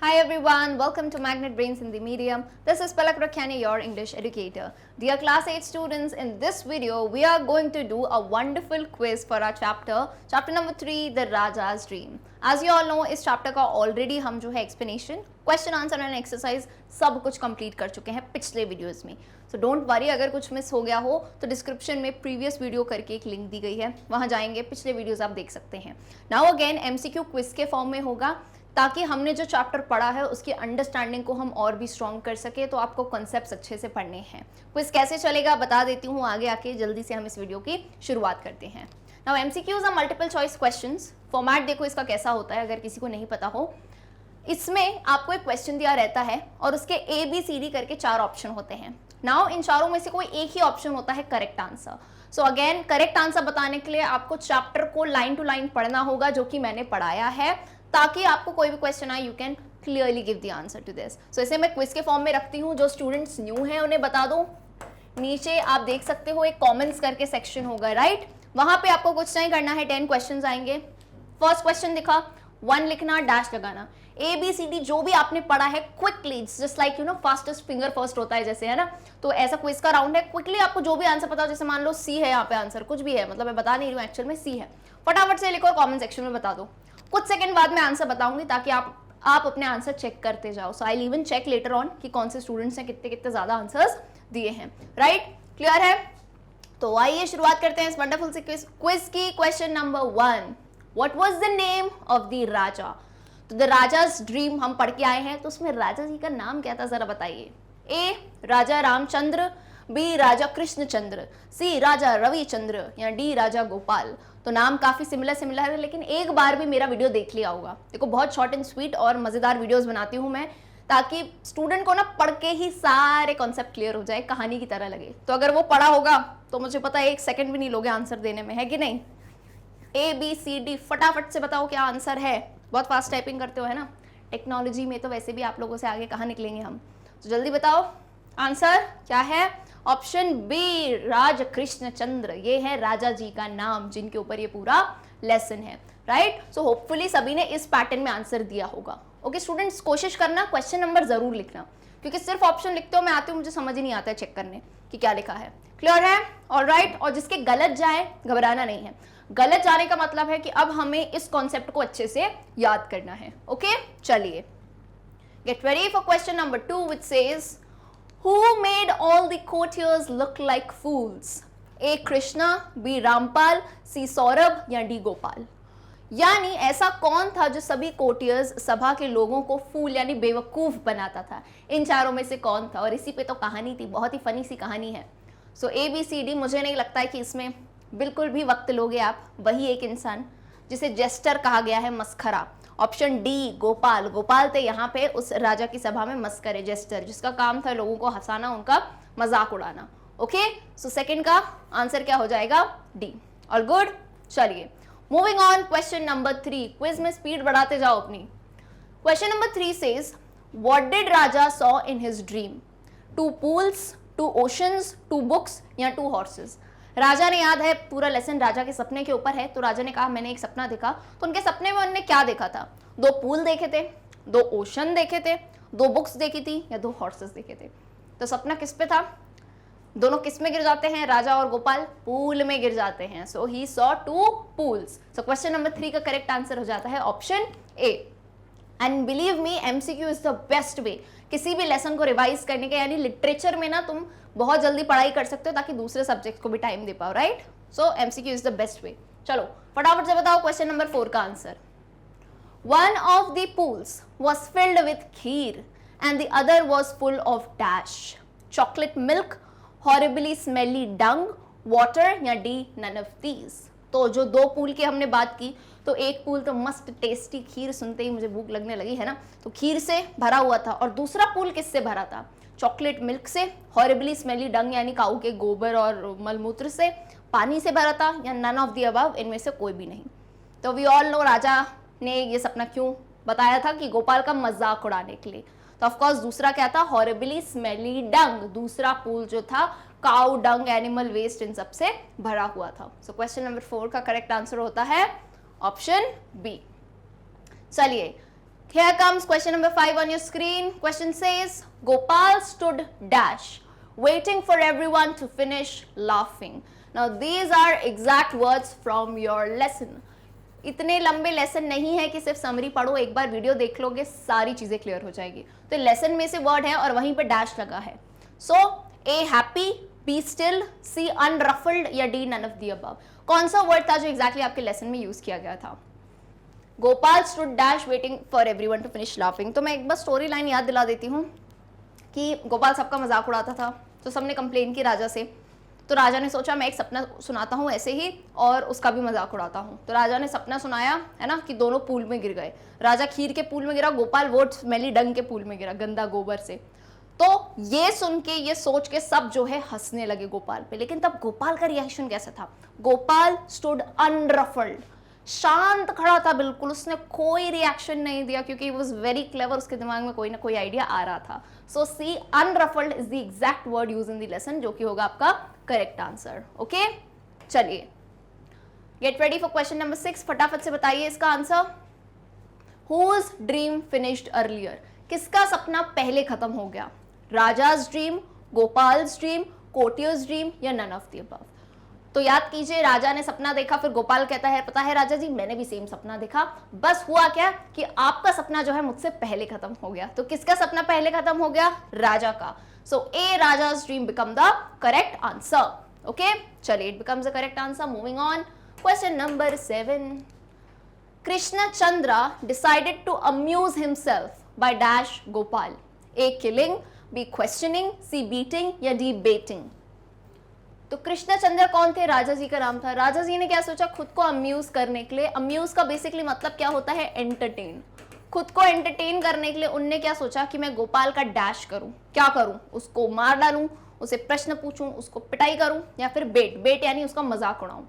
Hi everyone, welcome to Magnet Brains in the Medium. This is Palak Rakhyani, your English educator. Dear class 8 students, in this video we are going to do a wonderful quiz for our chapter number 3, The Raja's Dream. As you all know, इस chapter का already हम जो है explanation, question answer and exercise सब कुछ complete कर चुके हैं पिछले videos में. So don't worry, अगर कुछ मिस हो गया हो तो डिस्क्रिप्शन में प्रीवियस वीडियो करके एक लिंक दी गई है, वहाँ जाएंगे, पिछले वीडियोस आप देख सकते हैं. नाउ अगेन MCQ क्विज के फॉर्म में होगा ताकि हमने जो चैप्टर पढ़ा है उसकी अंडरस्टैंडिंग को हम और भी स्ट्रॉन्ग कर सके. तो आपको कॉन्सेप्ट्स अच्छे से पढ़ने हैं. क्विज कैसे चलेगा बता देती हूँ आगे आके. जल्दी से हम इस वीडियो की शुरुआत करते हैं. Now MCQs are multiple choice questions. Format देखो इसका कैसा होता है अगर किसी को नहीं पता हो. इसमें आपको एक क्वेश्चन दिया रहता है और उसके ABCD करके 4 ऑप्शन होते हैं. नाउ इन चारों में से कोई एक ही ऑप्शन होता है correct answer. So again correct answer बताने के लिए आपको चैप्टर को लाइन टू लाइन पढ़ना होगा जो कि मैंने पढ़ाया है, ताकि आपको कोई भी क्वेश्चन आए you can clearly give the answer to this. So इसे मैं क्विज के फॉर्म में रखती हूँ. जो स्टूडेंट्स न्यू हैं उन्हें बता दो, नीचे आप देख सकते हो एक कमेंट्स करके सेक्शन होगा, राइट. वहां पे आपको कुछ नहीं करना है. 10 क्वेश्चंस आएंगे. फर्स्ट क्वेश्चन दिखा, 1 लिखना, डैश लगाना. ABCD जो भी आपने पढ़ा है quickly, just like you know fastest finger first होता है जैसे, है ना. तो ऐसा क्विज का राउंड है. क्विकली आपको जो भी आंसर पता हो, जैसे मान लो C है यहाँ पे आंसर, कुछ भी है, मतलब मैं बता नहीं रही हूँ, एक्चुअल में C है. फटाफट से लिखो और कमेंट सेक्शन में बता दो. कुछ सेकंड बाद मैं आंसर बताऊंगी ताकि आप अपने आंसर चेक करते जाओ. So I even check later on कि कौन से स्टूडेंट्स ने कितने कितने ज्यादा आंसर्स दिए हैं, राइट. क्लियर है. तो आइए शुरुआत करते हैं इस वंडरफुल से क्विज की. Question number 1, what was the name of the raja. तो द राजाज ड्रीम हम पढ़ के आए हैं, तो उसमें राजा जी का नाम क्या था जरा बताइए. A Raja Ramchandra, B Raja Krishnachandra, C राजा रविचंद्र या D राजा गोपाल. तो नाम काफी सिमिलर है, लेकिन एक बार भी मेरा वीडियो देख लिया होगा. देखो बहुत शॉर्ट एंड स्वीट और मजेदार वीडियोस बनाती हूँ मैं, ताकि स्टूडेंट को ना पढ़ के ही सारे कॉन्सेप्ट क्लियर हो जाए, कहानी की तरह लगे. तो अगर वो पढ़ा होगा तो मुझे पता है 1 सेकंड भी नहीं लोगे आंसर देने में, है कि नहीं. ABCD फटाफट से बताओ क्या आंसर है. बहुत फास्ट टाइपिंग करते हो, है ना. टेक्नोलॉजी में तो वैसे भी आप लोगों से आगे कहाँ निकलेंगे हम. तो जल्दी बताओ आंसर क्या है. ऑप्शन B राज कृष्णचंद्र, ये है राजा जी का नाम जिनके ऊपर ये पूरा लेसन है, राइट. सो होपफुली सभी ने इस पैटर्न में आंसर दिया होगा. ओके स्टूडेंट्स, कोशिश करना क्वेश्चन नंबर जरूर लिखना, क्योंकि सिर्फ ऑप्शन लिखते हो मैं आती हूँ, मुझे समझ ही नहीं आता है चेक करने कि क्या लिखा है. क्लियर है. ऑलराइट. और जिसके गलत जाए घबराना नहीं है. गलत जाने का मतलब है कि अब हमें इस कॉन्सेप्ट को अच्छे से याद करना है. ओके चलिए, get ready for question number 2 which says Who made all the courtiers look like fools? A Krishna, B Rampal, C Saurabh या D गोपाल. यानी ऐसा कौन था जो सभी कोर्टियर्स सभा के लोगों को फूल यानी बेवकूफ बनाता था. इन चारों में से कौन था. और इसी पे तो कहानी थी, बहुत ही फनी सी कहानी है. सो ABCD मुझे नहीं लगता है कि इसमें बिल्कुल भी वक्त लोगे आप. वही एक इंसान जिसे जेस्टर कहा गया है, मस्खरा. Option D Gopal. गोपाल थे यहाँ पे उस राजा की सभा में मस्करे, जेस्टर, जिसका काम था लोगों को हंसाना, उनका मजाक उड़ाना. ओके सो सेकंड का आंसर क्या हो जाएगा, D. All good. चलिए moving on. Question number 3. Quiz में स्पीड बढ़ाते जाओ अपनी. Question number 3 says what did raja saw in his dream. 2 pools, 2 oceans, 2 books या 2 horses. राजा ने, याद है पूरा लेसन राजा के सपने के ऊपर है, तो राजा ने कहा मैंने एक सपना देखा. तो उनके सपने में उन्होंने क्या देखा था. 2 पूल देखे थे, 2 ओशन देखे थे, 2 बुक्स देखी थी या 2 हॉर्सेस देखे थे. तो सपना किस पे था. दोनों किस में गिर जाते हैं, राजा और गोपाल. पूल में गिर जाते हैं. So he saw 2 pools. So question number 3 का करेक्ट आंसर हो जाता है option A. And believe me MCQ is the best way किसी भी लेसन को रिवाइज करने के. यानी लिटरेचर में ना तुम बहुत जल्दी पढ़ाई कर सकते हो ताकि दूसरे सब्जेक्ट को भी टाइम दे पाओ, right. So MCQ is the best वे. चलो फटाफट से बताओ क्वेश्चन नंबर 4 का answer. One of the pools was filled with kheer and the other was full of dash. Chocolate milk, horribly smelly dung, water या D none of these. तो जो 2 pool की हमने बात की, तो एक पूल तो मस्त टेस्टी खीर, सुनते ही मुझे भूख लगने लगी, है ना. तो खीर से भरा हुआ था. और दूसरा पूल किससे भरा था, चॉकलेट मिल्क से, हॉरिबली स्मेली डंग यानी काऊ के गोबर और मलमूत्र से, पानी से भरा था या नन ऑफ द अबव, इनमें से कोई भी नहीं. तो वी ऑल नो राजा ने ये सपना क्यों बताया था कि गोपाल का मजाक उड़ाने के लिए. तो ऑफ कोर्स दूसरा क्या था, हॉरिबली स्मेली डंग. दूसरा पूल जो था काऊ डंग, एनिमल वेस्ट, इन सब से भरा हुआ था. सो क्वेश्चन नंबर 4 का करेक्ट आंसर होता है ऑप्शन B. चलिए Here comes question number 5 on your screen. Question says, Gopal stood dash, waiting for everyone to finish laughing. Now these are exact words from your lesson. इतने लंबे lesson नहीं है कि सिर्फ summary पढ़ो, एक बार वीडियो देख लोगे सारी चीजें क्लियर हो जाएगी. तो लेसन में से वर्ड है और वहीं पे डैश लगा है. So A happy, B still, C unruffled या D none of the above. कौन सा वर्ड था जो एग्जैक्टली आपके लेसन में यूज किया गया था? Gopal stood dash waiting for everyone to finish laughing. तो मैं एक बार स्टोरी लाइन याद दिला देती हूँ कि गोपाल सबका मजाक उड़ाता था, तो सबने कंप्लेन की राजा से. तो राजा ने सोचा मैं एक सपना सुनाता हूँ ऐसे ही और उसका भी मजाक उड़ाता हूँ. तो राजा ने सपना सुनाया है ना कि दोनों पूल में गिर गए. राजा खीर के पूल में गिरा, गोपाल वो स्मेली डंग के पूल में गिरा, गंदा गोबर से. तो ये सुन के, ये सोच के सब जो है हंसने लगे गोपाल पे. लेकिन तब गोपाल का रिएक्शन कैसा था? गोपाल स्टूड अनरफल्ड, शांत खड़ा था बिल्कुल. उसने कोई रिएक्शन नहीं दिया क्योंकि वॉज वेरी क्लेवर, उसके दिमाग में कोई ना कोई आइडिया आ रहा था. So see unruffled is the exact word use in the lesson, जो कि होगा आपका करेक्ट आंसर. ओके, चलिए get ready for question number 6. फटाफट से बताइए इसका answer. Whose dream finished earlier, किसका सपना पहले खत्म हो गया? Raja's dream, Gopal's dream, courtier's dream या नन ऑफ द अबव. तो याद कीजिए, राजा ने सपना देखा, फिर गोपाल कहता है पता है राजा जी मैंने भी सेम सपना देखा, बस हुआ क्या कि आपका सपना जो है मुझसे पहले खत्म हो गया. तो किसका सपना पहले खत्म हो गया? राजा का. So A raja's dream become the correct answer. Okay, चलिए it becomes the correct answer. Moving on, question number 7. Krishna Chandra decided to amuse himself by dash Gopal. A killing, B questioning, C beating या डी बेटिंग. तो कृष्णचंद्र कौन थे? राजा जी का नाम था. राजा जी ने क्या सोचा? खुद को अम्यूज करने के लिए. अम्यूज का बेसिकली मतलब क्या होता है? एंटरटेन. खुद को एंटरटेन करने के लिए उनने क्या सोचा कि मैं गोपाल का डैश करूं. क्या करूं? उसको मार डालूं, उसे प्रश्न पूछूं, उसको पिटाई करूं या फिर बेट यानी उसका मजाक उड़ाऊं.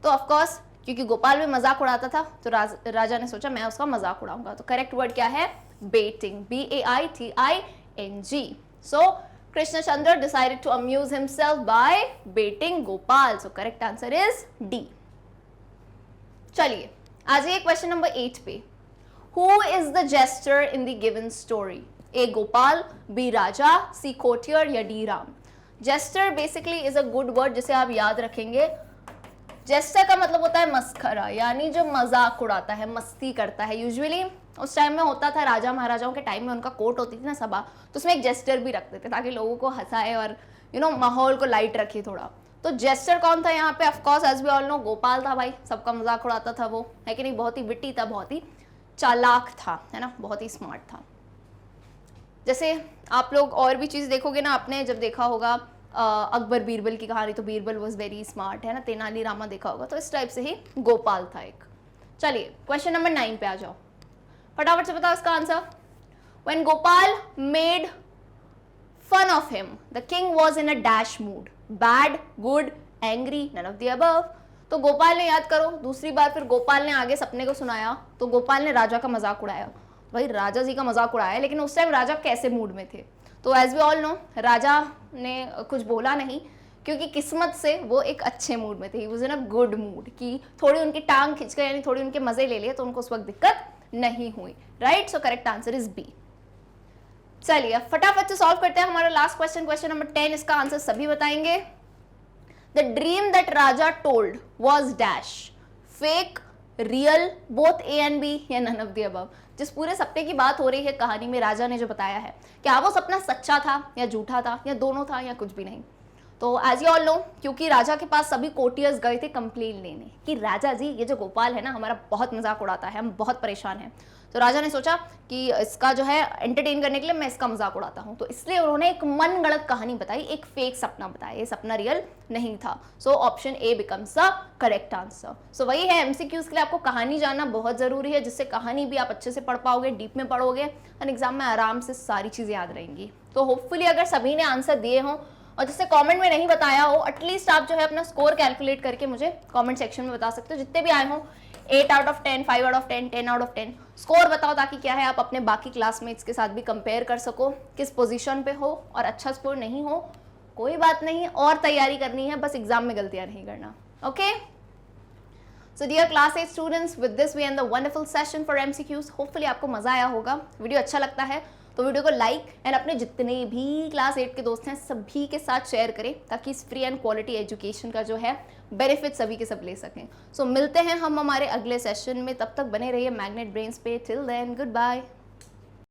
तो ऑफकोर्स क्योंकि गोपाल भी मजाक उड़ाता था तो राजा ने सोचा मैं उसका मजाक उड़ाऊंगा. तो करेक्ट वर्ड क्या है? Betting. BAITING. So Krishna Chandra decided to amuse himself by baiting Gopal. So correct answer is D. चलिए आ जाइए क्वेश्चन नंबर 8 पे. Who is the jester in the given story? A Gopal, B Raja, C Courtier या D Ram. Jester basically is a good word जिसे आप याद रखेंगे. Gesture का मतलब होता है मस्खरा, यानी जो मजाक उड़ाता है, मस्ती करता है. यूजुअली उस टाइम में होता था, राजा महाराजाओं के टाइम में उनका कोर्ट होती थी ना सभा, तो उसमें एक जेस्टर भी रखते थे ताकि लोगों को हंसाए और माहौल को लाइट रखे थोड़ा. तो जेस्टर कौन था यहाँ पे? Of course as we all know Gopal था भाई. सबका मजाक उड़ाता था वो, है कि नहीं? बहुत ही विट्टी था, बहुत ही चालाक था, है ना, बहुत ही स्मार्ट था. जैसे आप लोग और भी चीज़ देखोगे ना, आपने जब देखा होगा अकबर बीरबल की कहानी, तो बीरबल वॉज वेरी स्मार्ट, है ना. तेनाली रामा देखा होगा, तो इस टाइप से ही गोपाल था एक. चलिए क्वेश्चन नंबर 9 पे आ जाओ, फटाफट से बताओ इसका answer. When Gopal made fun of him, the king was in a dash mood. Bad, good, angry, none of the above. तो गोपाल ने, याद करो, दूसरी बार फिर गोपाल ने आगे सपने को सुनाया तो गोपाल ने राजा का मजाक उड़ाया. भाई राजा जी का मजाक उड़ाया, लेकिन उस टाइम राजा कैसे मूड में थे? तो एज वी ऑल नो राजा ने कुछ बोला नहीं क्योंकि किस्मत से वो एक अच्छे मूड में थे. He was in a good mood कि थोड़ी उनकी टांग खिंच गई, यानी थोड़ी उनके मजे ले लिए, तो उनको उस वक्त दिक्कत नहीं हुई. Right, so correct answer is B. चलिए फटाफट से सॉल्व करते हैं हमारा लास्ट क्वेश्चन. क्वेश्चन नंबर 10, इसका आंसर सभी बताएंगे. The dream that Raja told was dash, fake, real, both A and B या नन ऑफ द अबव. जिस पूरे सपने की बात हो रही है कहानी में, राजा ने जो बताया है, क्या वो सपना सच्चा था या झूठा था या दोनों था या कुछ भी नहीं? तो एज यू ऑल नो, क्योंकि राजा के पास सभी कोर्टियर्स गए थे कंप्लेन लेने कि राजा जी ये जो गोपाल है ना हमारा बहुत मजाक उड़ाता है, हम बहुत परेशान हैं. तो राजा ने सोचा कि इसका जो है एंटरटेन करने के लिए मैं इसका मजाक उड़ाता हूँ. तो इसलिए उन्होंने एक मन गढ़ंत कहानी बताई, एक फेक सपना बताया. ये सपना रियल नहीं था. So option A becomes the correct answer. So वही है, एमसीक्यूज के लिए आपको कहानी जानना बहुत जरूरी है, जिससे कहानी भी आप अच्छे से पढ़ पाओगे, डीप में पढ़ोगे और एग्जाम में आराम से सारी चीजें याद रहेंगी. तो होपफुली अगर सभी ने आंसर दिए हों और जिससे कमेंट में नहीं बताया हो, एटलीस्ट आप जो है अपना स्कोर कैलकुलेट करके मुझे कमेंट सेक्शन में बता सकते हो. जितने भी आए हों, 8 out of 10, 5 out of 10, 10 out of 10 score बताओ, ताकि क्या है आप अपने बाकी क्लासमेट्स के साथ भी कंपेयर कर सको किस पोजीशन पे हो. और अच्छा स्कोर नहीं हो कोई बात नहीं, और तैयारी करनी है, बस एग्जाम में गलतियां नहीं करना. Okay, So dear class 8 students, with this we end the wonderful session for MCQs. Hopefully आपको मजा आया होगा. वीडियो अच्छा लगता है तो वीडियो को लाइक एंड अपने जितने भी क्लास 8 के दोस्त हैं सभी के साथ शेयर करें ताकि इस फ्री एंड क्वालिटी एजुकेशन का जो है बेनिफिट सभी के सब ले सकें. सो मिलते हैं हम हमारे अगले सेशन में. तब तक बने रहिए मैग्नेट ब्रेन्स पे. Till then good bye.